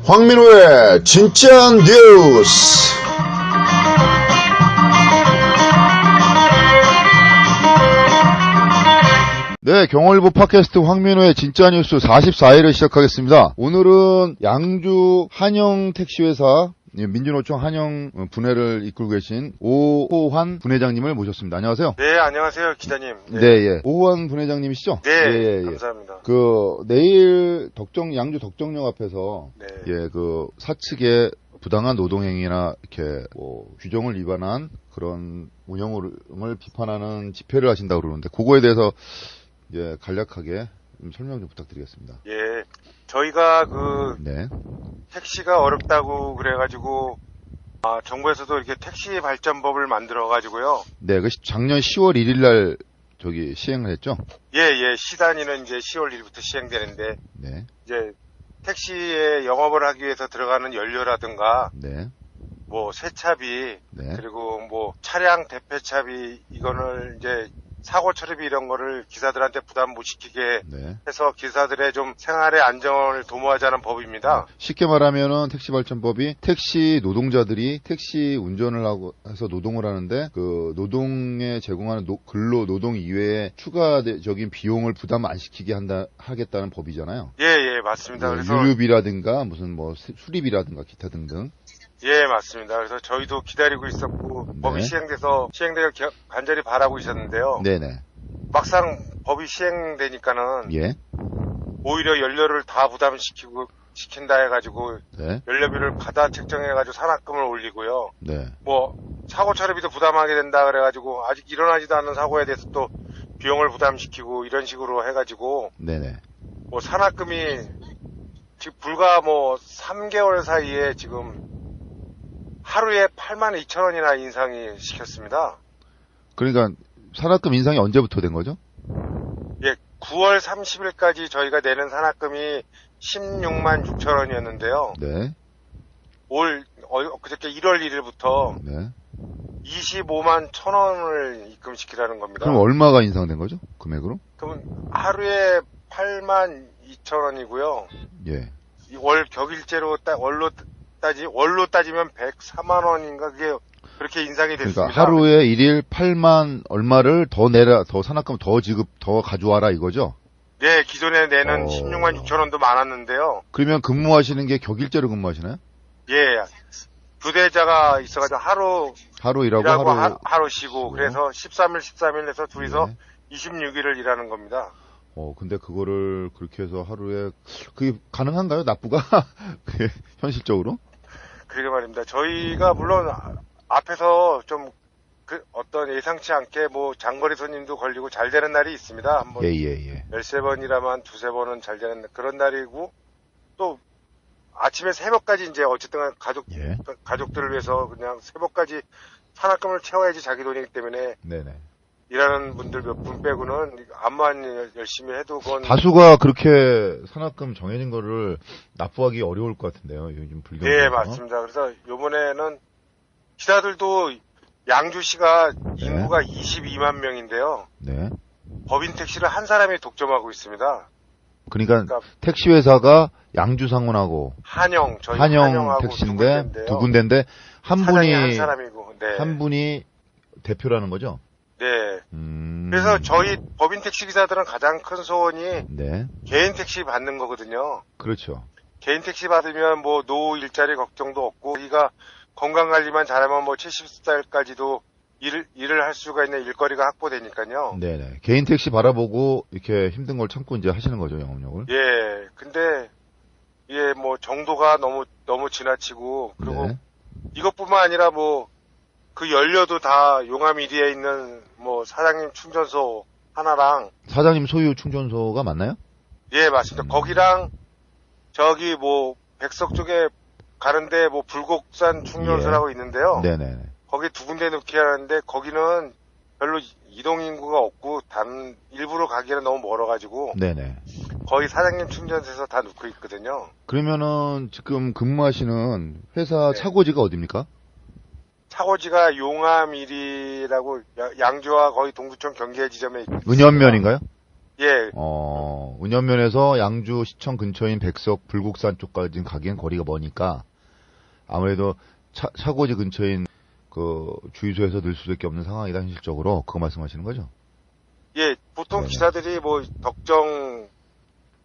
황민호의 진짜 뉴스. 네, 경월일보 팟캐스트 황민호의 진짜 뉴스 44회를 시작하겠습니다. 오늘은 양주 한영 택시회사 민주노총 한영 분회를 이끌고 계신 오호환 분회장님을 모셨습니다. 안녕하세요. 네, 안녕하세요, 기자님. 네, 예. 오호환 분회장님이시죠? 네, 예. 감사합니다. 내일 양주 덕정역 앞에서 네. 사측의 부당한 노동행위나 이렇게 규정을 위반한 그런 운영을 비판하는 집회를 하신다고 그러는데 그거에 대해서 간략하게 설명 좀 부탁드리겠습니다. 예, 저희가 네. 택시가 어렵다고 그래가지고 정부에서도 이렇게 택시 발전법을 만들어가지고요. 네, 작년 10월 1일 날 시행을 했죠? 예, 시단위는 이제 10월 1일부터 시행되는데, 네. 이제 택시에 영업을 하기 위해서 들어가는 연료라든가, 네. 세차비, 네. 그리고 차량 대폐차비, 이거를 이제 사고 처리비 이런 거를 기사들한테 부담 못 시키게 해서 기사들의 좀 생활의 안정을 도모하자는 법입니다. 쉽게 말하면은 택시 발전법이 택시 노동자들이 택시 운전을 하고 해서 노동을 하는데 그 노동에 제공하는 근로 노동 이외에 추가적인 비용을 부담 안 시키게 하겠다는 법이잖아요. 예, 맞습니다. 그래서 유류비라든가 무슨 수리비라든가 기타 등등. 예, 맞습니다. 그래서 저희도 기다리고 있었고, 법이 시행되길 간절히 바라고 있었는데요. 네네. 막상 법이 시행되니까는, 예. 오히려 연료를 다 부담시킨다 해가지고, 네. 연료비를 과다 책정해가지고 산학금을 올리고요. 네. 사고 처리비도 부담하게 된다 그래가지고, 아직 일어나지도 않은 사고에 대해서 또 비용을 부담시키고, 이런 식으로 해가지고, 네네. 산학금이, 지금 불과 3개월 사이에 지금, 하루에 82,000원이나 인상이 시켰습니다. 그러니까 산학금 인상이 언제부터 된 거죠? 예, 9월 30일까지 저희가 내는 산학금이 16만 6천 원이었는데요. 네. 그저께 1월 1일부터 네. 25만 1천 원을 입금시키라는 겁니다. 그럼 얼마가 인상된 거죠? 금액으로? 그럼 하루에 8만 2천 원이고요. 예. 월 격일제로 월로 따지면 104만 원인가 그렇게 인상이 됐습니다. 그러니까 하루에 1일 8만 얼마를 더 산학금 더 가져와라 이거죠? 네, 기존에 내는 16만 6천 원도 많았는데요. 그러면 근무하시는 게 격일제로 근무하시나요? 예. 부대자가 있어가지고 하루 일하고 하루 쉬고 그래서 13일 해서 둘이서 26일을 일하는 겁니다. 근데 그거를 그렇게 해서 하루에 그게 가능한가요? 납부가? 현실적으로? 그러게 말입니다. 저희가 물론 앞에서 좀 어떤 예상치 않게 장거리 손님도 걸리고 잘 되는 날이 있습니다. 한번 예. 13번이라면 두세 번은 잘 되는 그런 날이고 또 아침에 새벽까지 이제 어쨌든 가족들을 위해서 그냥 새벽까지 산학금을 채워야지 자기 돈이기 때문에 네네. 일하는 분들 몇 분 빼고는 암만 열심히 해도 다수가 그렇게 산학금 정해진 거를 납부하기 어려울 것 같은데요. 요즘 불경. 네, 맞습니다. 그래서 요번에는 기사들도 양주시가 인구가 22만 명인데요. 네. 법인 택시를 한 사람이 독점하고 있습니다. 그러니까 택시 회사가 양주 상원하고 한영 택시인데 두 군데인데 한 사람이고 한 분이 대표라는 거죠? 네. 그래서 저희 법인 택시 기사들은 가장 큰 소원이 개인 택시 받는 거거든요. 그렇죠. 개인 택시 받으면 노후 일자리 걱정도 없고 우리가 건강 관리만 잘하면 70살까지도 일을 할 수가 있는 일거리가 확보되니까요. 네네. 개인 택시 바라보고 이렇게 힘든 걸 참고 이제 하시는 거죠, 영업력을? 예. 근데 이게 정도가 너무 지나치고 그리고 이것뿐만 아니라 그 연료도 다 용암 1위에 있는 사장님 충전소 하나랑 사장님 소유 충전소가 맞나요? 예, 맞습니다. 거기랑 저기 백석 쪽에 가는데 불곡산 충전소라고 있는데요. 네네. 거기 두 군데 넣기 하는데 거기는 별로 이동 인구가 없고 일부러 가기에는 너무 멀어가지고 네네. 거의 사장님 충전소에서 다 넣고 있거든요. 그러면은 지금 근무하시는 회사 차고지가 어디입니까? 차고지가 용암 1위라고 양주와 거의 동두천 경계 지점에 있습니다. 은현면인가요? 예, 운전면에서 양주 시청 근처인 백석 불국산 쪽까지 가기엔 거리가 머니까 아무래도 차고지 근처인 그 주유소에서 늘 수밖에 없는 상황이다 현실적으로 그거 말씀하시는 거죠? 예, 보통 네네. 기사들이 뭐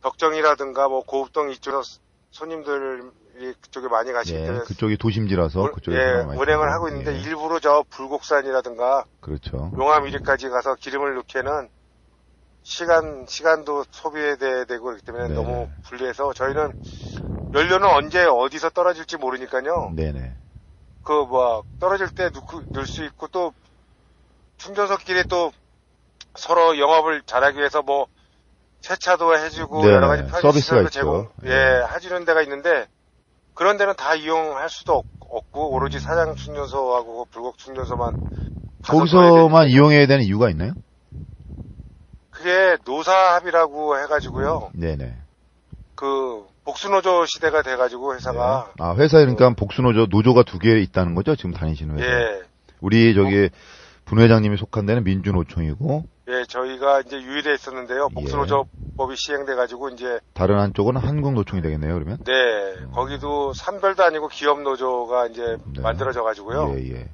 덕정이라든가 뭐 고읍동 이쪽에서 손님들이 그쪽에 많이 가시기 예, 때문에 그쪽이 도심지라서 그쪽에 운행을 하고 있는데 예. 일부러 저 불곡산이라든가 그렇죠. 용암 이리까지 가서 기름을 넣기에는 시간도 소비되고 그렇기 때문에 네네. 너무 불리해서 저희는 연료는 언제 어디서 떨어질지 모르니까요. 네네. 떨어질 때 넣을 수 있고 또 충전소끼리 또 서로 영업을 잘하기 위해서 뭐 세차도 해주고 네, 여러 가지 편의 서비스가 시설도 있죠. 제공 해주는 데가 있는데 그런 데는 다 이용할 수도 없고 오로지 사장 충전소하고 불곡 충전소만 가서 거기서만 이용해야 되는 이유가 있나요? 그게 노사합의라고 해가지고요. 네네. 그 복수노조 시대가 돼가지고 회사가 네. 회사에 그러니까 복수노조 노조가 2개 있다는 거죠? 지금 다니시는 회사. 예. 우리 저기 분회장님이 속한 데는 민주노총이고 예, 저희가 이제 유일해 있었는데요. 복수노조법이 시행돼가지고 이제 다른 한쪽은 한국노총이 되겠네요, 그러면? 네, 거기도 산별도 아니고 기업노조가 이제 네. 만들어져가지고요. 예.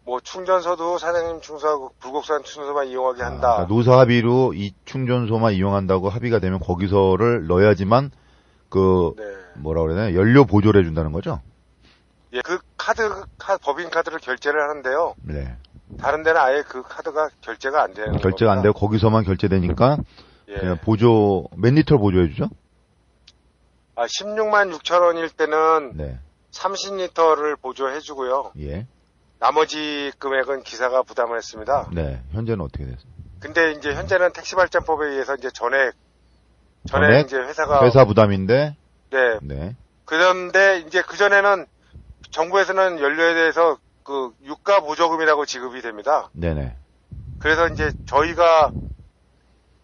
뭐 충전소도 사장님 충전소하고 불곡산 충전소만 이용하게 한다. 그러니까 노사 합의로 이 충전소만 이용한다고 합의가 되면 거기서를 넣어야지만 네. 뭐라 그래야 되나 연료 보조를 해준다는 거죠? 예, 그 법인카드를 결제를 하는데요. 네. 다른 데는 아예 그 카드가 결제가 안 되는 결제가 안 겁니다. 되고 거기서만 결제되니까 예. 그냥 보조 몇 리터 보조해주죠? 16만 6천 원일 때는 네. 30리터를 보조해주고요. 예. 나머지 금액은 기사가 부담을 했습니다. 네. 현재는 어떻게 됐어요? 근데 이제 현재는 택시발전법에 의해서 이제 전액 이제 회사 부담인데. 네. 네. 그런데 이제 그전에는 정부에서는 연료에 대해서 그 유가 보조금이라고 지급이 됩니다. 네네. 그래서 이제 저희가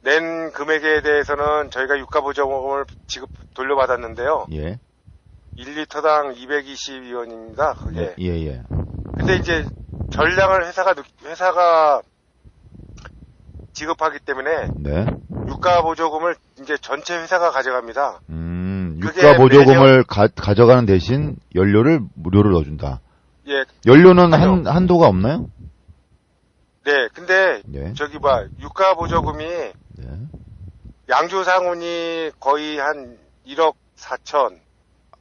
낸 금액에 대해서는 저희가 유가 보조금을 돌려받았는데요. 예. 1리터당 222원입니다. 그게. 예. 근데 이제 전량을 회사가 지급하기 때문에 네. 유가 보조금을 이제 전체 회사가 가져갑니다. 그게 유가 보조금을 가져가는 대신 연료를 무료로 넣어준다. 예. 연료는 한도가 없나요? 네. 근데 네. 유가 보조금이 네. 양주 상운이 거의 한 1억 4천.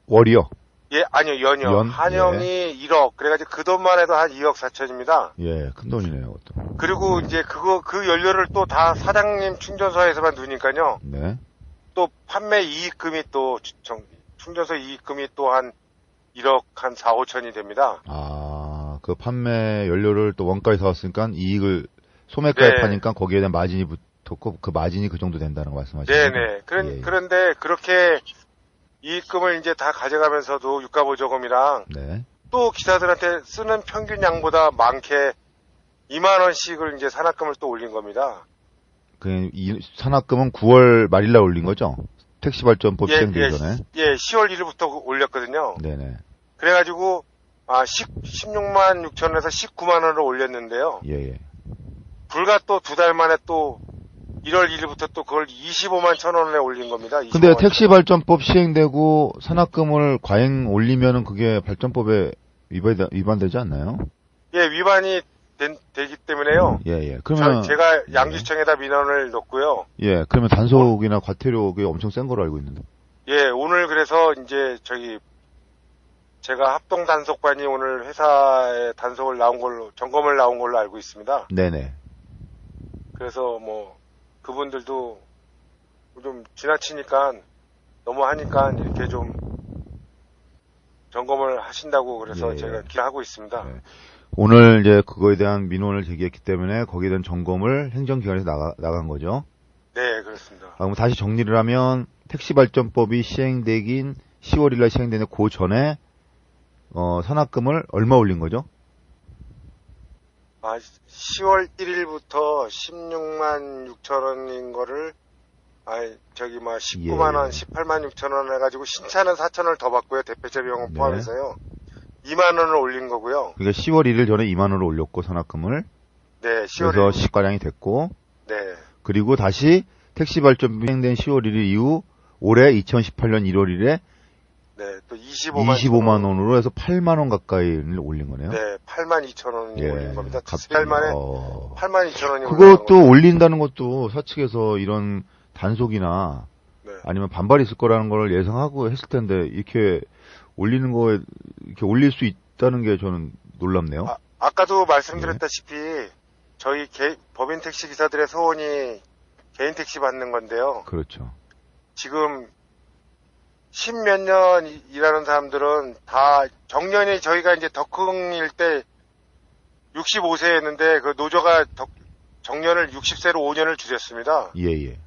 월이요? 예, 아니요, 연이요. 한영이 1억. 그래가지고 그 돈만 해도 한 2억 4천입니다. 예, 큰 돈이네요, 그것도. 그리고 이제 그 연료를 또 다 사장님 충전소에서만 두니까요. 네. 또 판매 이익금이 또 충전소 이익금이 또 한 1억 한 4, 5천이 됩니다. 그 판매 연료를 또 원가에 사왔으니까 이익을 소매가에 네. 파니까 거기에 대한 마진이 붙었고 그 마진이 그 정도 된다는 거 말씀하시는 네네. 거죠? 예. 그런데 그렇게 이익금을 이제 다 가져가면서도 유가 보조금이랑 네. 또 기사들한테 쓰는 평균 양보다 많게 2만 원씩을 이제 산학금을 또 올린 겁니다. 이 산학금은 9월 말일날 올린 거죠? 택시발전법 시행되기 전에. 예, 10월 1일부터 올렸거든요. 네네. 그래가지고 16만 6천 원에서 19만 원을 올렸는데요. 예. 불과 또 2달 만에 또 1월 1일부터 또 그걸 25만 천 원에 올린 겁니다. 근데 택시발전법 시행되고 산학금을 과잉 올리면은 그게 발전법에 위반되지 않나요? 예, 위반이 되기 때문에요. 예. 그러면 제가 양주청에다 민원을 넣고요. 예, 그러면 단속이나 과태료가 엄청 센 거로 알고 있는데. 예, 오늘 그래서 이제 제가 합동 단속반이 오늘 회사에 점검을 나온 걸로 알고 있습니다. 네네. 그래서 그분들도 좀 지나치니까 너무 하니까 이렇게 좀 점검을 하신다고 그래서 예. 제가 기하고 있습니다. 네. 오늘 이제 그거에 대한 민원을 제기했기 때문에 거기에 대한 점검을 행정기관에서 나간 거죠. 네, 그렇습니다. 그럼 다시 정리를 하면 택시발전법이 시행되긴 10월 1일 시행되는 그 전에 산학금을 얼마 올린 거죠? 10월 1일부터 16만 6천 원인 거를 19만 원, 18만 6천 원 해가지고 신차는 4천 원을 더 받고요. 대표자 비용을 포함해서요. 2만 원을 올린 거고요. 그러니까 10월 1일 전에 2만 원을 올렸고 산학금을. 네, 10월 그래서 1일. 시가량이 됐고. 네. 그리고 다시 택시 발전비 시행된 10월 1일 이후 올해 2018년 1월 1일에 네, 또 25만 25만 원으로 해서 8만 원 가까이를 올린 거네요. 네, 8만 2천 원이 예, 올린 겁니다. 갑자기, 2달 만에 8만 2천 원이 올린 그것도 올린다는 것도 사측에서 이런 단속이나 네. 아니면 반발이 있을 거라는 걸 예상하고 했을 텐데 이렇게 올리는 거에 이렇게 올릴 수 있다는 게 저는 놀랍네요. 아까도 말씀드렸다시피 저희 법인 택시 기사들의 소원이 개인 택시 받는 건데요. 그렇죠. 지금 10몇 년 일하는 사람들은 다 정년이 저희가 이제 덕흥일 때 65세였는데 그 노조가 정년을 60세로 5년을 줄였습니다. 예.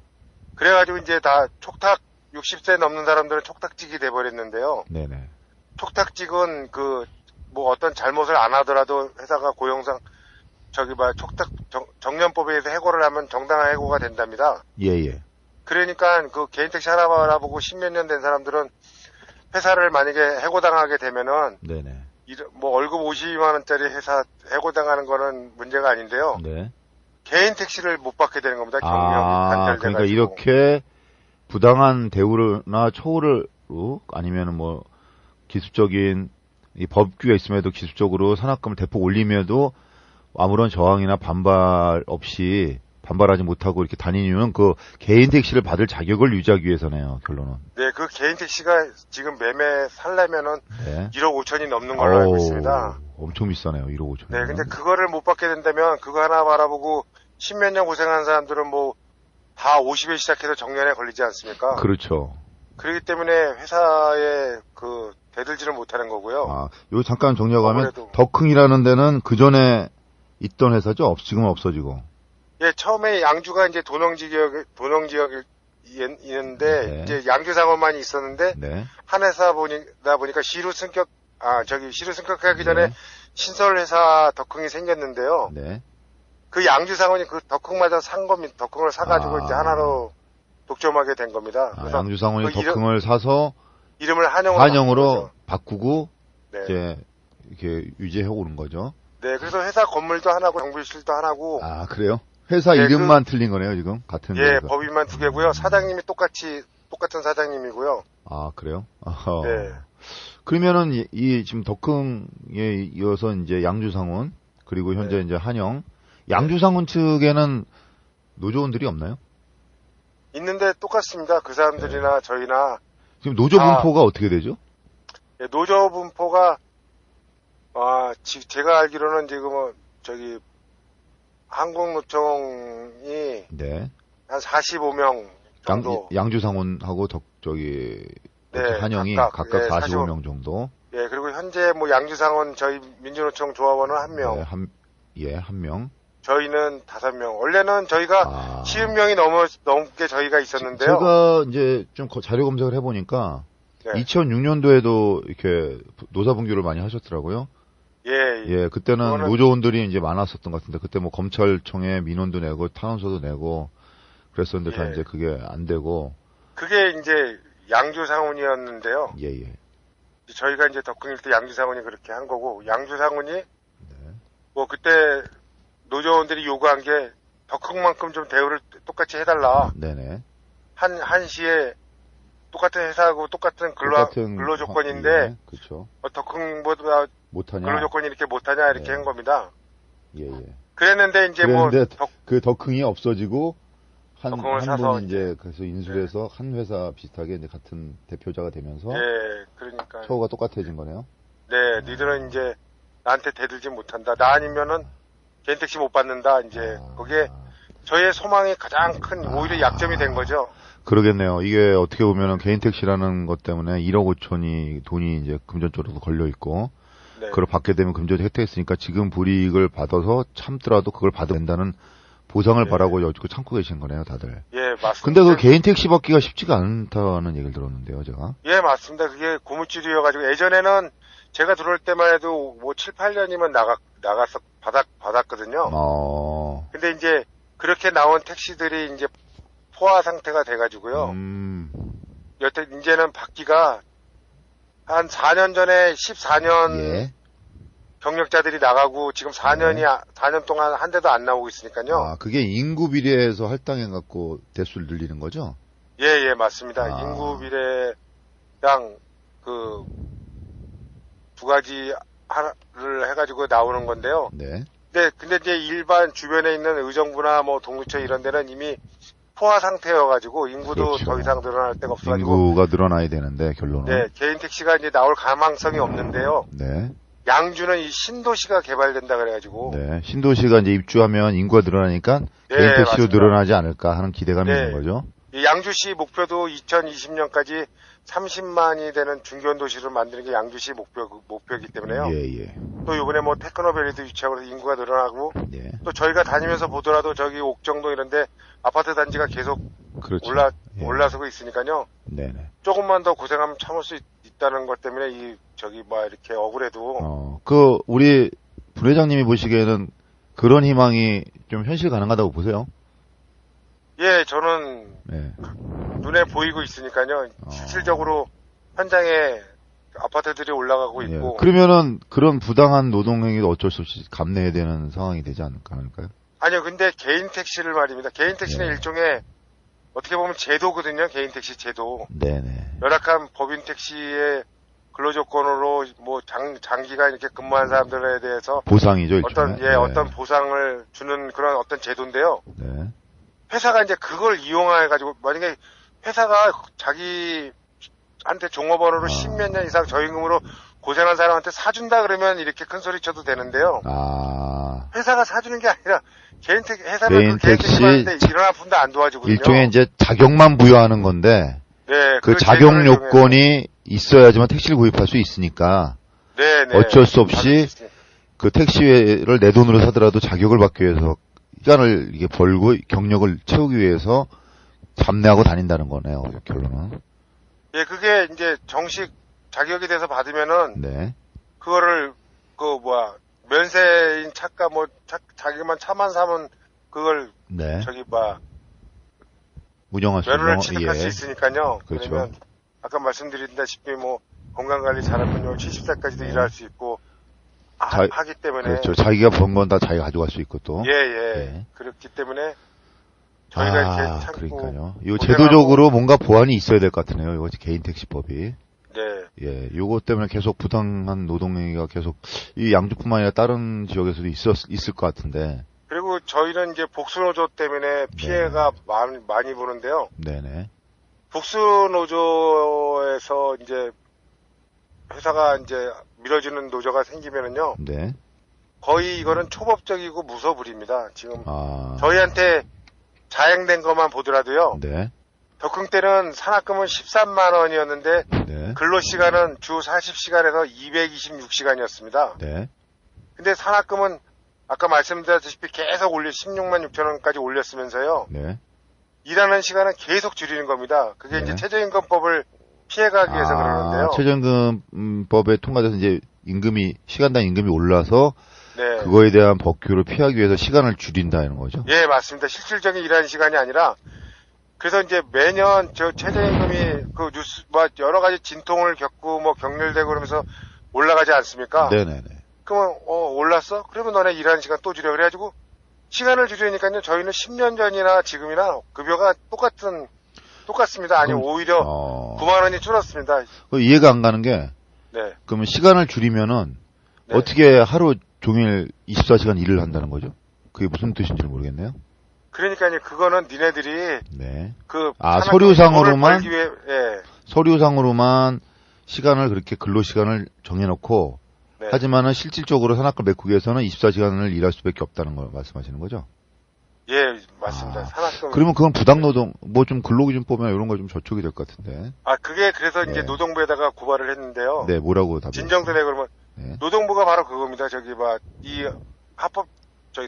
그래가지고 이제 다 촉탁 60세 넘는 사람들은 촉탁직이 돼버렸는데요. 네네. 촉탁직은 뭐 어떤 잘못을 안 하더라도 회사가 고용상 정년법에 의해서 해고를 하면 정당한 해고가 된답니다. 예. 그러니까 그 개인 택시 하나 알아보고 10몇 년 된 사람들은 회사를 만약에 해고당하게 되면은 네네. 뭐 월급 52만 원짜리 회사 해고당하는 거는 문제가 아닌데요. 네. 개인 택시를 못 받게 되는 겁니다. 경력이 단절돼가지고. 그러니까 이렇게 부당한 대우나 처우를 아니면은 뭐 기술적인 이 법규가 있음에도 기술적으로 산학금을 대폭 올리면도 아무런 저항이나 반발 없이 반발하지 못하고 이렇게 다니는 이유는 그 개인 택시를 받을 자격을 유지하기 위해서네요, 결론은. 네, 그 개인 택시가 지금 매매 살려면은 네. 1억 5천이 넘는 걸로 알고 있습니다. 엄청 비싸네요, 1억 5천. 네, 근데 그거를 못 받게 된다면 그거 하나 바라보고 10몇 년 고생한 사람들은 뭐 다 50에 시작해서 정년에 걸리지 않습니까? 그렇죠. 그렇기 때문에 회사에 대들지를 못하는 거고요. 이거 잠깐 정리하면 아무래도. 덕흥이라는 데는 그 전에 있던 회사죠? 지금은 없어지고. 예, 처음에 양주가 이제 도농 지역이 있는데 네. 이제 양주 상업만이 있었는데 네. 한 회사 보니까 시로 승격하기 전에 네. 신설 회사 덕흥이 생겼는데요. 네. 그 양주 상원이 그 덕흥마저 산 겁니다. 덕흥을 사가지고 이제 하나로 독점하게 된 겁니다. 그래서 양주 상원이 그 덕흥을 사서 이름을 한영으로 한영으로 바꾸고 네. 이제 이렇게 유지해 오는 거죠. 네, 그래서 회사 건물도 하나고 정비실도 하나고. 그래요? 회사 네, 이름만 틀린 거네요, 지금 같은. 예, 데서. 법인만 2개고요. 사장님이 똑같은 사장님이고요. 그래요? 네. 그러면은 지금 덕흥에 이어서 이제 양주상원 그리고 현재 네. 이제 한영 양주상원 측에는 노조원들이 없나요? 있는데 똑같습니다. 그 사람들이나 저희나. 지금 노조 분포가 어떻게 되죠? 예, 노조 분포가 제가 알기로는 지금 한국노총이 네. 한 45명 정도. 양주상원하고 한영이 각각 예, 45명 정도. 예, 그리고 현재 뭐 양주상원 저희 민주노총 조합원은 1명. 네, 한 명. 저희는 5명. 원래는 저희가 50명이 넘게 저희가 있었는데요. 제가 이제 좀 자료 검색을 해보니까 네. 2006년도에도 이렇게 노사분규를 많이 하셨더라고요. 예, 그때는 노조원들이 이제 많았었던 것 같은데 그때 뭐 검찰청에 민원도 내고 탄원서도 내고 그랬었는데 다 이제 그게 안 되고. 그게 이제 양주상원이었는데요. 예. 저희가 이제 덕흥일 때 양주상원이 그렇게 한 거고 양주상원이 뭐 그때 노조원들이 요구한 게 덕흥만큼 좀 대우를 똑같이 해달라. 네네. 한시에 똑같은 회사하고 똑같은 근로 조건인데 그렇죠. 덕흥보다 못하냐? 근로 조건이 이렇게 못하냐 이렇게 한 겁니다. 예. 그랬는데 이제 그 덕흥이 없어지고 한 사서 분이 이제 그래서 인수해서 한 회사 비슷하게 이제 같은 대표자가 되면서 그러니까 처우가 똑같아진 거네요. 네, 니들은 이제 나한테 대들지 못한다. 나 아니면은 개인 택시 못 받는다. 이제 그게 저의 소망이 가장 큰 오히려 약점이 된 거죠. 그러겠네요. 이게 어떻게 보면은 개인 택시라는 것 때문에 1억 5천이 돈이 이제 금전 쪽으로 걸려 있고 그걸 받게 되면 금전 혜택이 있으니까 지금 불이익을 받아서 참더라도 그걸 받아야 된다는 보상을 바라고 여지고 참고 계신 거네요, 다들. 예, 맞습니다. 근데 그 개인 택시 받기가 쉽지가 않다는 얘기를 들었는데요, 제가. 예, 맞습니다. 그게 고무줄이어가지고 예전에는 제가 들어올 때만 해도 뭐 7, 8년이면 나가서 받았거든요. 근데 이제 그렇게 나온 택시들이 이제 포화 상태가 돼가지고요. 여태 이제는 받기가 한 4년 전에 14년 경력자들이 나가고 지금 4년 동안 한 대도 안 나오고 있으니까요. 아, 그게 인구 비례에서 할당해갖고 대수를 늘리는 거죠? 예, 맞습니다. 아. 인구 비례랑 그 두 가지를 해가지고 나오는 건데요. 네. 근데 이제 일반 주변에 있는 의정부나 뭐 동구청 이런 데는 이미 포화 상태여가지고 인구도 그렇죠. 더 이상 늘어날 데가 없어가지고. 인구가 늘어나야 되는데, 결론은. 네, 개인 택시가 이제 나올 가망성이 없는데요. 네. 양주는 이 신도시가 개발된다 그래가지고. 네. 신도시가 이제 입주하면 인구가 늘어나니까 네, 개인 택시로 맞습니다. 늘어나지 않을까 하는 기대감이 네. 있는 거죠. 이 양주시 목표도 2020년까지 30만이 되는 중견 도시를 만드는 게 양주시 목표이기 때문에요. 예. 또 이번에 뭐 테크노밸리도 유치하고 해서 인구가 늘어나고 예. 또 저희가 다니면서 보더라도 저기 옥정동 이런데 아파트 단지가 계속 그렇죠. 예. 예. 올라서고 있으니까요. 네네. 조금만 더 고생하면 참을 수 있다는 것 때문에 이렇게 억울해도 우리 부회장님이 보시기에는 그런 희망이 좀 현실 가능하다고 보세요? 예, 저는 네. 눈에 보이고 있으니까요. 실질적으로 현장에 아파트들이 올라가고 있고. 예. 그러면은 그런 부당한 노동행위도 어쩔 수 없이 감내해야 되는 상황이 되지 않을까요? 아니요, 근데 개인 택시를 말입니다. 개인 택시는 예. 일종의 어떻게 보면 제도거든요. 개인 택시 제도. 네네. 열악한 법인 택시의 근로조건으로 뭐 장기간 이렇게 근무한 사람들에 대해서 보상이죠, 일종의. 어떤 보상을 주는 그런 어떤 제도인데요. 네. 회사가 이제 그걸 이용해가지고 만약에 회사가 자기한테 종업원으로 10몇 년 이상 저임금으로 고생한 사람한테 사준다 그러면 이렇게 큰 소리 쳐도 되는데요. 아. 회사가 사주는 게 아니라 회사는 개인 택시 하는데 이런 아픔도 안 도와주거든요. 일종의 이제 자격만 부여하는 건데, 네, 그 자격 요건이 있어야지만 택시를 구입할 수 있으니까, 네. 어쩔 수 없이 그 택시를 내 돈으로 사더라도 자격을 받기 위해서 시간을 이게 벌고 경력을 채우기 위해서 잡내하고 다닌다는 거네요, 결론은. 예, 그게 이제 정식 자격이 돼서 받으면은 네. 그거를 면세인 차가 자기만 차만 사면 그걸 네. 운영할 수 면허를 있는, 취득할 수 있으니까요. 그렇죠. 그러면 아까 말씀드린다시피 뭐 건강관리 잘하면 70살까지도 일할 수 있고 하기 때문에 그렇죠. 자기가 번 건 다 자기가 가져갈 수 있고 또. 예. 그렇기 때문에 저희가 이렇게 참고 그러니까요. 이거 제도적으로 뭔가 보완이 있어야 될 것 같으네요. 이거 개인 택시법이. 네. 예, 요거 때문에 계속 부당한 노동행위가 계속 이 양주뿐만 아니라 다른 지역에서도 있을 것 같은데. 그리고 저희는 이제 복수노조 때문에 피해가 많이 보는데요. 네네. 복수노조에서 이제 회사가 이제 밀어주는 노조가 생기면은요. 네. 거의 이거는 초법적이고 무서불입니다. 지금 아. 저희한테 자행된 것만 보더라도요. 네. 덕흥 때는 산학금은 13만 원이었는데 네. 근로시간은 주 40시간에서 226시간이었습니다. 네. 근데 산학금은 아까 말씀드렸다시피 계속 16만 6천 원까지 올렸으면서요. 네. 일하는 시간은 계속 줄이는 겁니다. 그게 이제 최저임금법을 피해가기 위해서 그러는데요. 최저임금법에 통과돼서 이제 시간당 임금이 올라서 네. 그거에 대한 법규를 피하기 위해서 시간을 줄인다는 거죠. 예, 맞습니다. 실질적인 일하는 시간이 아니라 그래서 이제 매년 저 최저임금이 여러 가지 진통을 겪고 격렬되고 그러면서 올라가지 않습니까? 네네네. 그러면 올랐어? 그러면 너네 일하는 시간 또 줄여. 그래가지고 시간을 줄이니까요. 저희는 10년 전이나 지금이나 급여가 똑같습니다. 아니 오히려 9만 원이 줄었습니다. 이해가 안 가는 게 네. 그러면 시간을 줄이면은 네. 어떻게 하루 종일 24시간 일을 한다는 거죠? 그게 무슨 뜻인지 모르겠네요. 그러니까요. 그거는 니네들이 네. 서류상으로만 서류상으로만 시간을 그렇게 근로시간을 정해놓고 네. 하지만은 실질적으로 산학금 메꾸기 위해서는 24시간을 일할 수밖에 없다는 걸 말씀하시는 거죠? 예, 맞습니다. 산학금. 그러면 그건 부당노동, 좀 근로기준법이나 이런 거 좀 저촉이 될 것 같은데. 그게 그래서 이제 노동부에다가 고발을 했는데요. 네, 뭐라고 답변? 진정되네 그러면 네. 노동부가 바로 그겁니다. 이 합법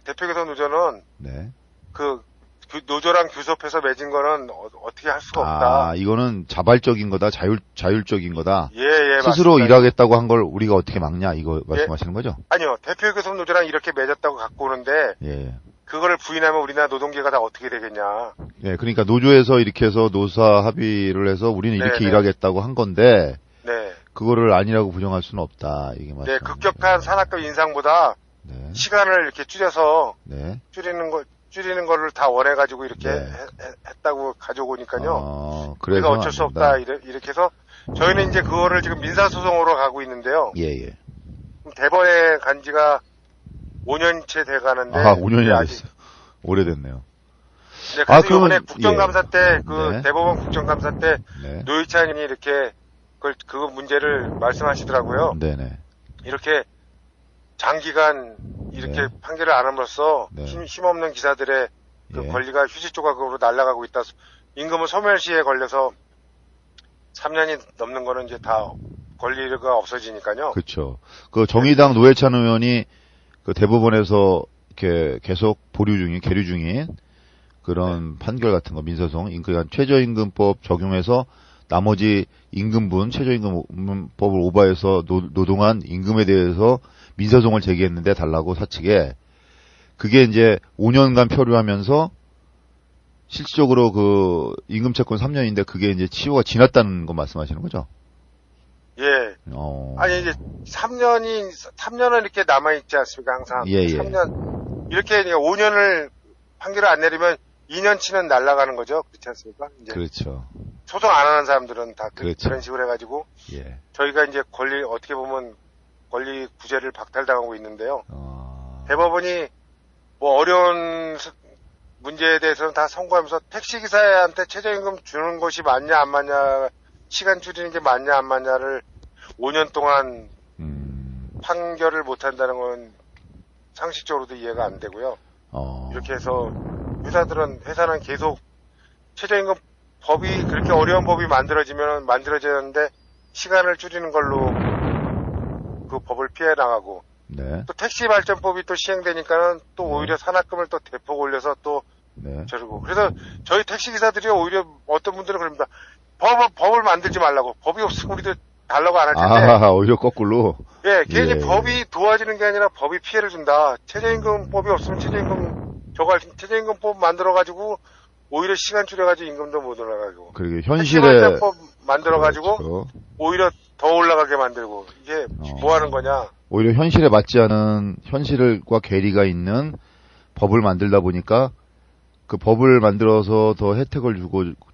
대표교섭 노조는 네. 그 노조랑 교섭해서 맺은 거는 어떻게 할 수가 없다. 이거는 자발적인 거다, 자율적인 거다. 예, 스스로 맞습니다. 일하겠다고 한 걸 우리가 어떻게 막냐, 이거 말씀하시는 거죠? 아니요. 대표교섭 노조랑 이렇게 맺었다고 갖고 오는데, 예. 그거를 부인하면 우리나라 노동계가 다 어떻게 되겠냐. 예, 그러니까 노조에서 이렇게 해서 노사 합의를 해서 우리는 이렇게 네네. 일하겠다고 한 건데, 네. 그거를 아니라고 부정할 수는 없다. 이게 맞죠. 네, 급격한 산악금 인상보다 네. 시간을 이렇게 줄여서 네. 줄이는 거를 다 원해가지고 이렇게 네. 했다고 가져오니까요. 그래서 그래서 어쩔 수 없다 이렇게 해서 저희는 이제 그거를 지금 민사소송으로 가고 있는데요. 예. 대법원에 간 지가 5년째 돼가는데 5년이 아직 됐어요. 오래됐네요. 네, 그래서 그러면, 이번에 국정감사 때 네. 대법원 국정감사 때 네. 노회찬이 이렇게 그거 문제를 말씀하시더라고요. 네네. 이렇게 장기간 이렇게 네. 판결을 안 함으로써 네. 힘없는 기사들의 그 예. 권리가 휴지 조각으로 날아가고 있다. 임금은 소멸시에 걸려서 3년이 넘는 거는 이제 다 권리가 없어지니까요. 그렇죠. 그 정의당 노회찬 의원이 그 대법원에서 이렇게 계속 계류 중인 그런 판결 같은 거 민사소송, 그러니까 최저임금법 적용해서 나머지 임금분 최저임금법을 오버해서 노동한 임금에 대해서 민사소송을 제기했는데 달라고 사측에 그게 이제 5년간 표류하면서 실질적으로 그 임금채권 3년인데 그게 이제 치유가 지났다는 거 말씀하시는 거죠? 예. 아니 이제 3년은 이렇게 남아 있지 않습니까? 항상. 예. 3년 이렇게 5년을 판결을 안 내리면 2년치는 날아가는 거죠. 그렇지 않습니까? 이제 그렇죠. 소송 안 하는 사람들은 다 그렇죠. 그런 식으로 해가지고 예. 저희가 이제 어떻게 보면 권리 구제를 박탈당하고 있는데요. 대법원이 뭐 어려운 문제에 대해서는 다 선고하면서 택시기사한테 최저임금 주는 것이 맞냐 안 맞냐, 시간 줄이는 게 맞냐 안 맞냐를 5년 동안 판결을 못한다는 건 상식적으로도 이해가 안 되고요. 이렇게 해서 회사는 계속 최저임금 법이 그렇게 어려운 법이 만들어지는데 시간을 줄이는 걸로 그 법을 피해 나가고 네. 또 택시 발전법이 또 시행되니까는 또 오히려 산학금을 또 대폭 올려서 또 네. 저러고 그래서 저희 택시 기사들이 오히려 어떤 분들은 그럽니다. 법을 만들지 말라고. 법이 없으면 우리도 달라고 안 할 텐데. 오히려 거꾸로. 예, 괜히 예. 법이 도와주는 게 아니라 법이 피해를 준다. 최저임금법이 없으면 최저임금법 만들어가지고 오히려 시간 줄여가지고 임금도 못 올라가고. 그리고 현실에 택시발전법 만들어가지고 그렇죠. 오히려 더 올라가게 만들고 이게 뭐 하는 거냐. 오히려 현실에 맞지 않은 현실과 괴리가 있는 법을 만들다 보니까 그 법을 만들어서 더 혜택을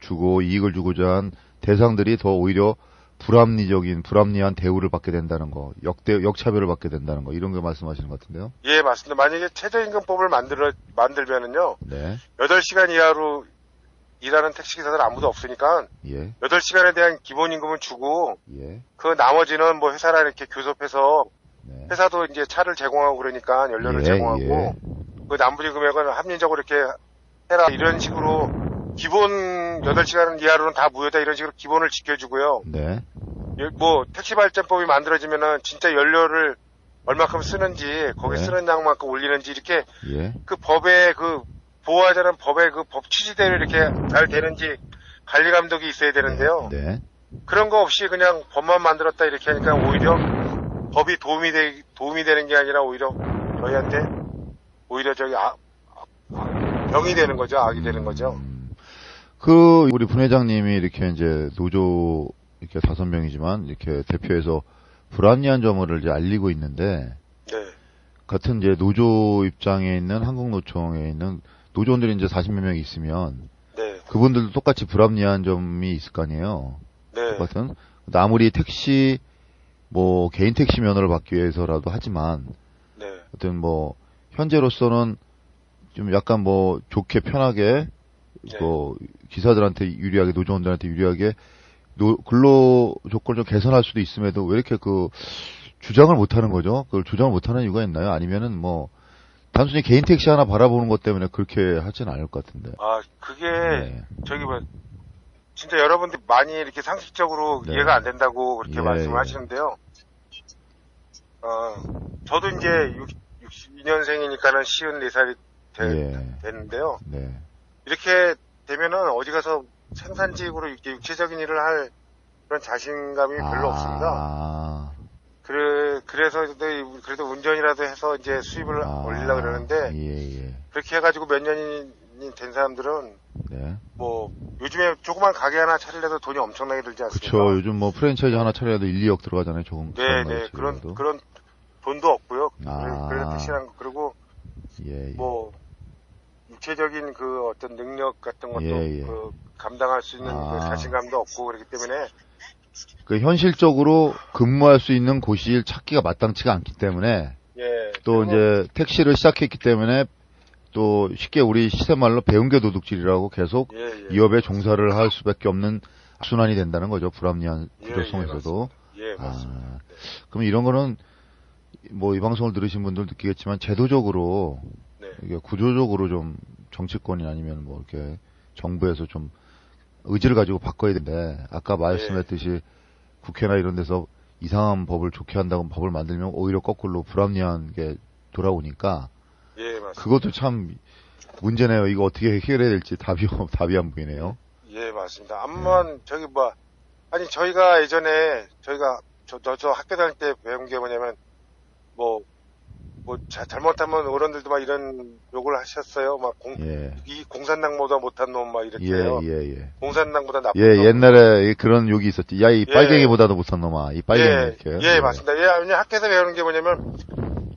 주고 이익을 주고자 한 대상들이 더 오히려 불합리한 대우를 받게 된다는 거, 역차별을 받게 된다는 거, 이런 거 말씀하시는 것 같은데요? 예, 맞습니다. 만약에 최저임금법을 만들면은요, 네. 8시간 이하로 일하는 택시기사들 아무도 없으니까, 예. 8시간에 대한 기본임금을 주고, 예. 그 나머지는 뭐 회사랑 이렇게 교섭해서, 네. 회사도 이제 차를 제공하고 그러니까 연료를 제공하고, 그 나머지 금액은 합리적으로 이렇게 해라. 이런 식으로, 기본 8시간 이하로는 다 무효다. 이런 식으로 기본을 지켜주고요. 네. 뭐 택시 발전법이 만들어지면은 진짜 연료를 얼마큼 쓰는지 거기 네. 쓰는 양만큼 올리는지 이렇게 예. 그 법의 그 보호하자는 법의 그 법 취지대로 이렇게 잘 되는지 관리 감독이 있어야 되는데요. 네. 그런 거 없이 그냥 법만 만들었다 이렇게 하니까 오히려 법이 도움이 되는 게 아니라 오히려 저희한테 오히려 병이 되는 거죠. 악이 되는 거죠. 우리 분회장님이 이렇게 이제 노조 이렇게 5명이지만 이렇게 대표해서 불합리한 점을 이제 알리고 있는데, 네. 같은 이제 노조 입장에 있는 한국노총에 있는 노조원들이 이제 40몇 명 있으면, 네. 그분들도 똑같이 불합리한 점이 있을 거 아니에요. 네. 똑같은. 아무리 개인 택시 면허를 받기 위해서라도 하지만, 네. 어떤 현재로서는 좀 약간 좋게 편하게, 네. 기사들한테 유리하게, 노조원들한테 유리하게, 근로 조건을 좀 개선할 수도 있음에도 왜 이렇게 주장을 못 하는 거죠? 그걸 주장을 못 하는 이유가 있나요? 아니면은 단순히 개인 택시 하나 바라보는 것 때문에 그렇게 하진 않을 것 같은데. 그게, 네. 진짜 여러분들이 많이 이렇게 상식적으로 네. 이해가 안 된다고 그렇게 예, 말씀을 하시는데요. 저도 이제 62년생이니까는 54살이 됐는데요. 네. 이렇게 되면은 어디 가서 생산직으로 이렇게 육체적인 일을 할 그런 자신감이 별로 없습니다. 그래서 그래도 운전이라도 해서 이제 수입을 올리려고 그러는데, 예. 그렇게 해가지고 몇 년이 된 사람들은 네. 뭐 요즘에 조그만 가게 하나 차리려도 돈이 엄청나게 들지 않습니까? 그쵸. 요즘 뭐 프랜차이즈 하나 차려도 1, 2억 들어가잖아요. 조금. 네. 그런 돈도 없고요. 아. 그래서 택시라는 거. 그리고 예. 뭐 육체적인 그 어떤 능력 같은 것도 예. 그 감당할 수 있는 그 자신감도 없고 그렇기 때문에 그 현실적으로 근무할 수 있는 곳이 찾기가 마땅치가 않기 때문에 예. 또 이제 택시를 시작했기 때문에 또 쉽게 우리 시세말로 배운 게 도둑질이라고 계속 이 업에 종사를 할 수밖에 없는 순환이 된다는 거죠. 불합리한 구조 속에서도. 예, 맞습니다. 그럼 이런 거는 뭐 이 방송을 들으신 분들 느끼겠지만 제도적으로 네. 이게 구조적으로 좀 정치권이 아니면 뭐 이렇게 정부에서 좀 의지를 가지고 바꿔야 되는데 아까 말씀했듯이 국회나 이런 데서 이상한 법을 좋게 한다고 법을 만들면 오히려 거꾸로 불합리한 게 돌아오니까 예, 맞습니다. 그것도 참 문제네요. 이거 어떻게 해결해야 될지 답이 안 보이네요. 예, 맞습니다. 암만 저기 뭐 아니 저희가 예전에 저희가 저 학교 다닐 때 배운 게 뭐냐면 뭐 잘못하면 어른들도 막 이런 욕을 하셨어요. 막 이 공산당보다 못한 놈 막 이렇게요. 공산당보다 나쁜 놈. 옛날에 그런 욕이 있었지. 야, 이 빨갱이보다도 못한 놈아. 이 빨갱이 이렇게. 예, 맞습니다. 왜냐면 학교에서 배우는 게 뭐냐면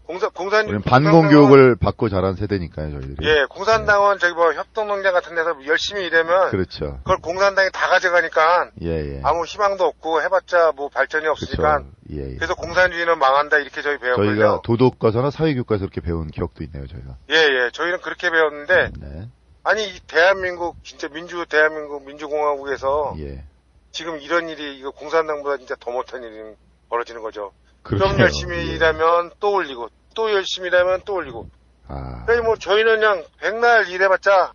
우리는 반공교육을 받고 자란 세대니까요, 저희들이. 예, 공산당은 저기 뭐 협동농장 같은 데서 열심히 일하면 그렇죠. 그걸 공산당이 다 가져가니까 아무 희망도 없고 해봤자 뭐 발전이 없으니까 그래서 공산주의는 망한다 이렇게 저희 배웠거든요. 저희가 도덕과서나 사회교과서 이렇게 배운 기억도 있네요, 저희가. 예, 저희는 그렇게 배웠는데 아니 이 대한민국 진짜 대한민국 민주공화국에서 지금 이런 일이 이거 공산당보다 진짜 더 못한 일이 벌어지는 거죠. 좀 열심히 일하면 또 올리고 또 열심히 일하면 또 올리고. 그러니 뭐 저희는 그냥 백날 일해봤자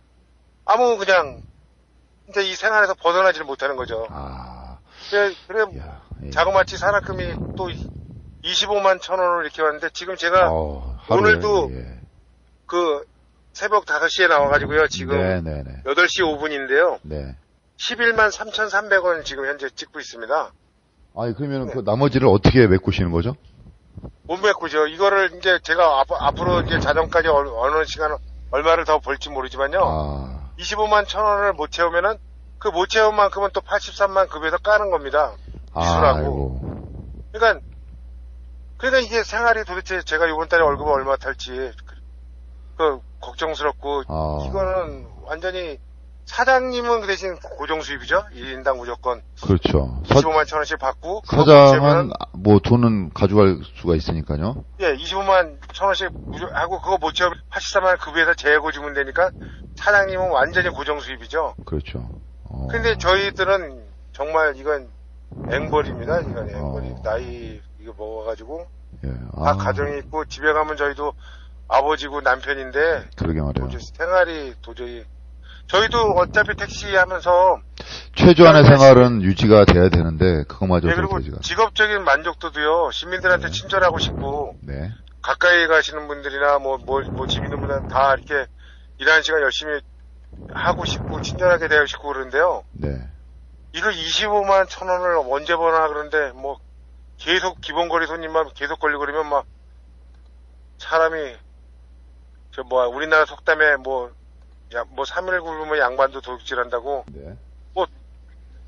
아무 그냥 이제 이 생활에서 벗어나지를 못하는 거죠. 그래 자그마치 산학금이 또 25만 1,000원을 이렇게 왔는데 지금 제가 오늘도 그 새벽 5시에 나와가지고요. 지금 8시 5분인데요. 11만 3,300원 지금 현재 찍고 있습니다. 아니, 그러면 그 나머지를 어떻게 메꾸시는 거죠? 못 메꾸죠. 이거를 이제 제가 앞으로 이제 자정까지 어느 시간 얼마를 더 벌지 모르지만요. 25만 1,000원을 못 채우면은 그 못 채운 만큼은 또 83만 급여서 까는 겁니다. 기술하고. 그러니까 이게 생활이 도대체 제가 이번 달에 월급을 얼마 탈지 그 걱정스럽고 이거는 완전히 사장님은 그 대신 고정수입이죠. 1인당 무조건. 그렇죠. 25만 1,000원씩 받고. 사장은 뭐 돈은 가져갈 수가 있으니까요. 예, 25만 1,000원씩 하고 그거 못 채우면 84만 급여에서 재고 주면 되니까 사장님은 완전히 고정수입이죠. 그렇죠. 근데 저희들은 정말 이건 앵벌입니다. 이건 앵벌이. 나이 이거 먹어가지고. 다 가정이 있고 집에 가면 저희도 아버지고 남편인데. 그러게 말이에요. 생활이 도저히. 저희도 어차피 택시 하면서 최소한의 생활은 유지가 돼야 되는데 그거마저 그리고 직업적인 만족도도요. 시민들한테 친절하고 싶고 가까이 가시는 분들이나 뭐 집 있는 분들은 다 이렇게 일하는 시간 열심히 하고 싶고 친절하게 대하고 싶고 그러는데요. 이걸 25만 1,000원을 언제 버나 그런데 뭐 계속 기본거리 손님만 계속 걸리고 그러면 막 사람이 우리나라 속담에 뭐 3일 굶으면 양반도 도둑질한다고. 뭐,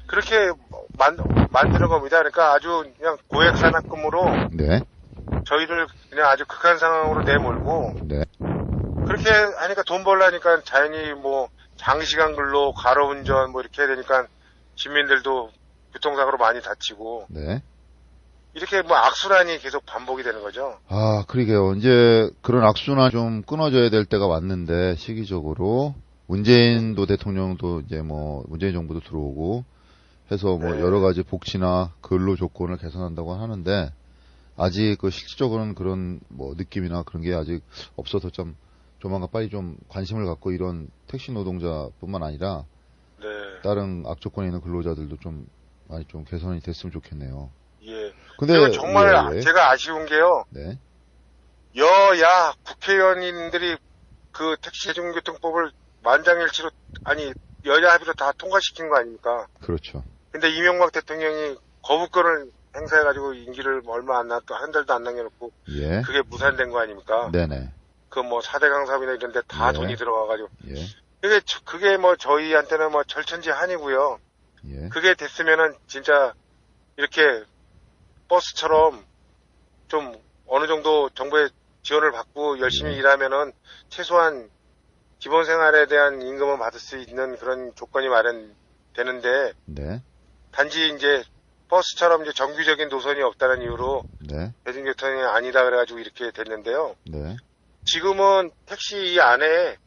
그렇게 만드는 겁니다. 그러니까 아주 그냥 고액 산학금으로. 저희를 그냥 아주 극한 상황으로 내몰고. 그렇게 하니까 돈 벌라니까 자연히 뭐, 장시간 근로, 과로운전 뭐 이렇게 해야 되니까 시민들도 교통사고로 많이 다치고. 이렇게 뭐 악순환이 계속 반복이 되는 거죠. 그러게요. 이제 그런 악순환 좀 끊어져야 될 때가 왔는데, 시기적으로. 문재인도 대통령도 이제 뭐, 문재인 정부도 들어오고 해서 뭐 여러 가지 복지나 근로 조건을 개선한다고 하는데, 아직 그 실질적으로는 그런 뭐 느낌이나 그런 게 아직 없어서 좀 조만간 빨리 좀 관심을 갖고 이런 택시 노동자뿐만 아니라, 다른 악조건에 있는 근로자들도 좀 많이 좀 개선이 됐으면 좋겠네요. 근데 정말 제가 아쉬운 게요. 여야 국회의원님들이 그 택시 대중교통법을 만장일치로 여야 합의로 다 통과시킨 거 아닙니까? 그렇죠. 근데 이명박 대통령이 거부권을 행사해가지고 임기를 얼마 안 남았고 한 달도 안 남겨놓고 그게 무산된 거 아닙니까? 그 뭐 4대강 사업이나 이런 데 다 돈이 들어가가지고 그게 뭐 저희한테는 뭐 절천지한이고요. 예. 그게 됐으면은 진짜 이렇게 버스처럼 좀 어느 정도 정부의 지원을 받고 열심히 예. 일하면은 최소한 기본 생활에 대한 임금을 받을 수 있는 그런 조건이 마련되는데 네. 단지 이제 버스처럼 이제 정규적인 노선이 없다는 이유로 네. 대중교통이 아니다 그래가지고 이렇게 됐는데요. 네. 지금은 택시 이 안에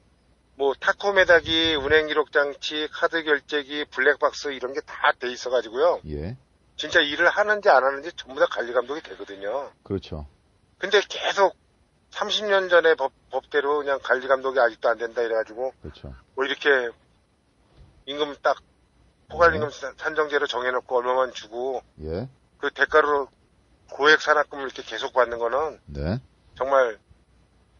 뭐 타코메다기, 운행 기록 장치, 카드 결제기, 블랙박스 이런 게 다 돼 있어가지고요. 예. 진짜 일을 하는지 안 하는지 전부 다 관리 감독이 되거든요. 그렇죠. 근데 계속 30년 전에 법대로 그냥 관리 감독이 아직도 안 된다 이래가지고 그렇죠. 뭐 이렇게 임금 딱 포괄임금 산정제로 정해놓고 얼마만 주고 예. 그 대가로 고액 산학금을 이렇게 계속 받는 거는 네. 정말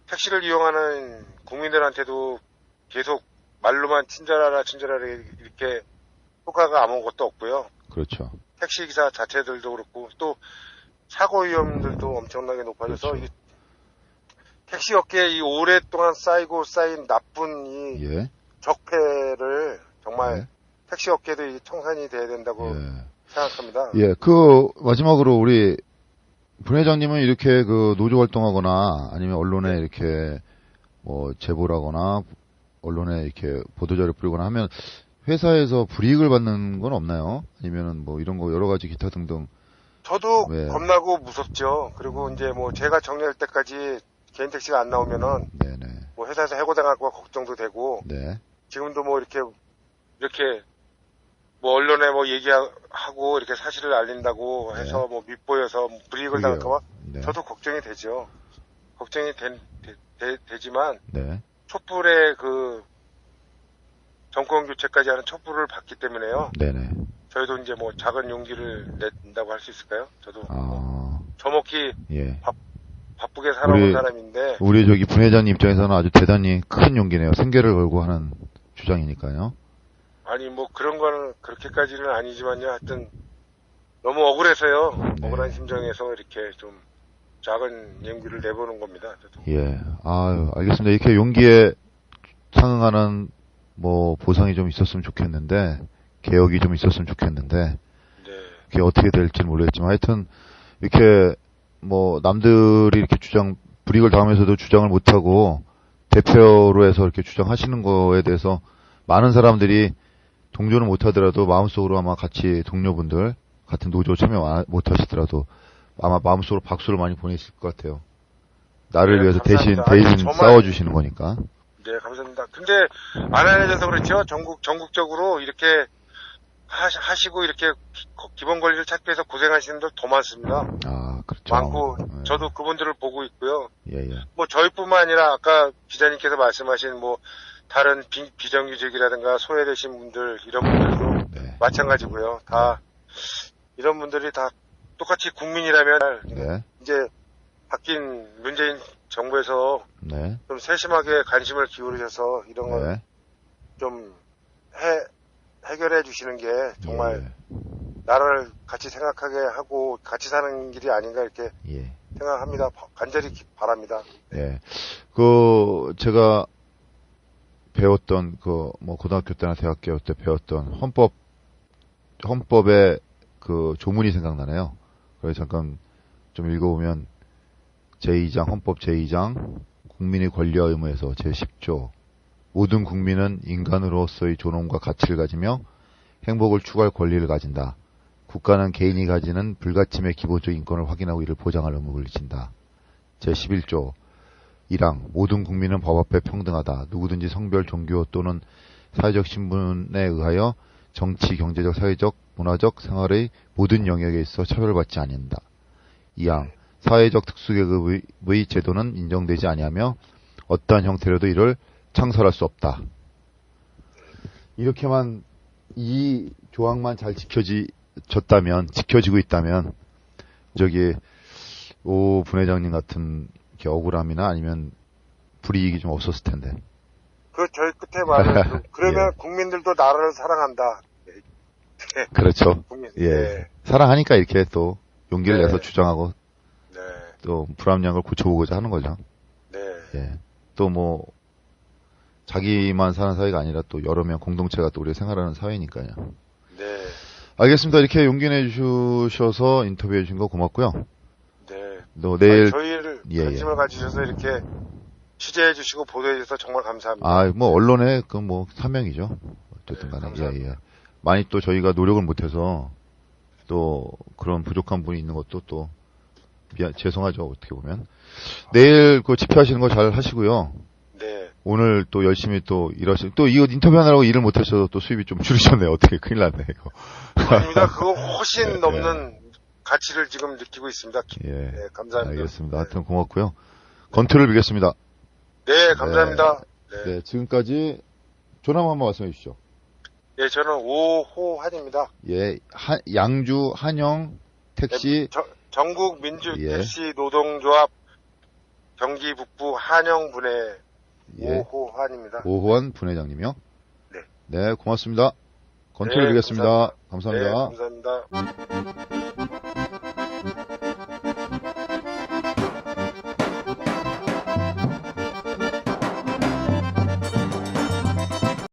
택시를 이용하는 국민들한테도 계속 말로만 친절하라 이렇게 효과가 아무것도 없고요. 그렇죠. 택시기사 자체들도 그렇고 또 사고 위험들도 엄청나게 높아져서 그렇죠. 이 택시 업계에 이 오랫동안 쌓인 나쁜 이 예. 적폐를 정말 예. 택시 업계도 이 청산이 돼야 된다고 예. 생각합니다. 예. 마지막으로 우리 분 회장님은 이렇게 노조 활동하거나 아니면 언론에 이렇게 뭐 제보를 하거나 언론에 이렇게 보도자료 뿌리거나 하면 회사에서 불이익을 받는 건 없나요? 아니면은 뭐 이런 거 여러 가지 기타 등등. 저도 네. 겁나고 무섭죠. 그리고 이제 뭐 제가 정리할 때까지 개인 택시가 안 나오면은 네네. 뭐 회사에서 해고당할까 걱정도 되고 네. 지금도 뭐 이렇게 뭐 언론에 뭐 얘기하고 이렇게 사실을 알린다고 해서 네. 뭐 밉보여서 불이익을 그게요. 당할까봐 네. 저도 걱정이 되죠. 걱정이 되지만 네. 촛불의 그 정권 교체까지 하는 촛불을 받기 때문에요. 네네. 저희도 이제 뭐 작은 용기를 낸다고 할 수 있을까요? 저도 뭐 아, 저먹기 예. 바쁘게 살아온 우리- 사람인데 우리 저기 분 회장님 입장에서는 아주 대단히 큰 용기네요. 생계를 걸고 하는 주장이니까요. 아니 뭐 그런 거는 그렇게까지는 아니지만요. 하여튼 너무 억울해서요. 네. 억울한 심정에서 이렇게 좀 작은 용기를 내보는 겁니다. 저도. 예. 아유, 알겠습니다. 이렇게 용기에 상응하는 뭐 보상이 좀 있었으면 좋겠는데, 개혁이 좀 있었으면 좋겠는데, 네. 그게 어떻게 될지는 모르겠지만 하여튼 이렇게 뭐 남들이 이렇게 불이익을 당하면서도 주장을 못하고 대표로 해서 이렇게 주장하시는 거에 대해서 많은 사람들이 동조는 못하더라도 마음속으로 아마 같이 동료분들 같은 노조 참여 못하시더라도 아마 마음속으로 박수를 많이 보내실 것 같아요. 나를 네, 위해서 감사합니다. 대신 아니, 정말- 싸워주시는 거니까. 네, 감사합니다. 근데 안 알려져서 그렇죠. 전국적으로 이렇게 하시고 이렇게 기본 권리를 찾기 위해서 고생하시는 분들 더 많습니다. 아, 그렇죠. 많고 예. 저도 그분들을 보고 있고요. 예, 예. 뭐 저희뿐만 아니라 아까 기자님께서 말씀하신 뭐 다른 비정규직이라든가 소외되신 분들 이런 분들도 네. 마찬가지고요. 다 이런 분들이 다 똑같이 국민이라면 네. 이제 바뀐 문재인 정부에서 네. 좀 세심하게 관심을 기울이셔서 이런 걸 네. 좀 해결해 주시는 게 정말 예. 나라를 같이 생각하게 하고 같이 사는 길이 아닌가 이렇게 예. 생각합니다. 간절히 바랍니다. 예. 제가 배웠던, 뭐, 고등학교 때나 대학교 때 배웠던 헌법의 조문이 생각나네요. 그래서 잠깐 좀 읽어보면, 제2장, 헌법 제2장, 국민의 권리와 의무에서 제10조, 모든 국민은 인간으로서의 존엄과 가치를 가지며 행복을 추구할 권리를 가진다. 국가는 개인이 가지는 불가침의 기본적 인권을 확인하고 이를 보장할 의무를 진다. 제11조 1항 모든 국민은 법 앞에 평등하다. 누구든지 성별, 종교 또는 사회적 신분에 의하여 정치, 경제적, 사회적, 문화적 생활의 모든 영역에 있어 차별받지 않는다. 2항 사회적 특수계급의 제도는 인정되지 아니하며 어떠한 형태로도 이를 창설할 수 없다. 이렇게만 이 조항만 잘 지켜지고 있다면 오 분회장님 같은 이렇게 억울함이나 아니면 불이익이 좀 없었을 텐데. 저희 끝에 말은 그러면 예. 국민들도 나라를 사랑한다. 그렇죠. 국민. 예. 네. 사랑하니까 이렇게 또 용기를 네. 내서 주장하고 네. 또 불합리한 걸 고쳐보고자 하는 거죠. 네. 예. 또 뭐 자기만 사는 사회가 아니라 또 여러 명 공동체가 또 우리가 생활하는 사회니까요. 네. 알겠습니다. 이렇게 용기 내주셔서 인터뷰해 주신 거 고맙고요. 네. 또 내일 저희를 예, 관심을 예. 가지셔서 이렇게 취재해 주시고 보도해 주셔서 정말 감사합니다. 아, 뭐 언론의 그 뭐 사명이죠. 어쨌든 네, 간에 감사합니다. 예. 많이 또 저희가 노력을 못해서 또 그런 부족한 부분이 있는 것도 또 죄송하죠. 어떻게 보면 내일 그 집회하시는 거 잘 하시고요. 네. 오늘 또 열심히 또 일하시 또 이거 인터뷰하느라고 일을 못하셔서 또 수입이 좀 줄으셨네요. 어떻게 큰일 났네 이거. 아닙니다. 그거 훨씬 넘는 가치를 지금 느끼고 있습니다. 예. 네, 감사합니다. 알겠습니다. 하여튼 고맙고요. 건투를 빌겠습니다. 네, 감사합니다. 네. 네, 지금까지 전화 한번 말씀해 주시죠. 예, 저는 오호환입니다. 예, 양주 한영 택시 전국 민주 예. 택시 노동조합 경기 북부 한영 분해 예. 오호환입니다. 오호환 분회장님이요. 네. 네, 고맙습니다. 건투를 네, 빌겠습니다. 감사합니다. 감사합니다. 네, 감사합니다.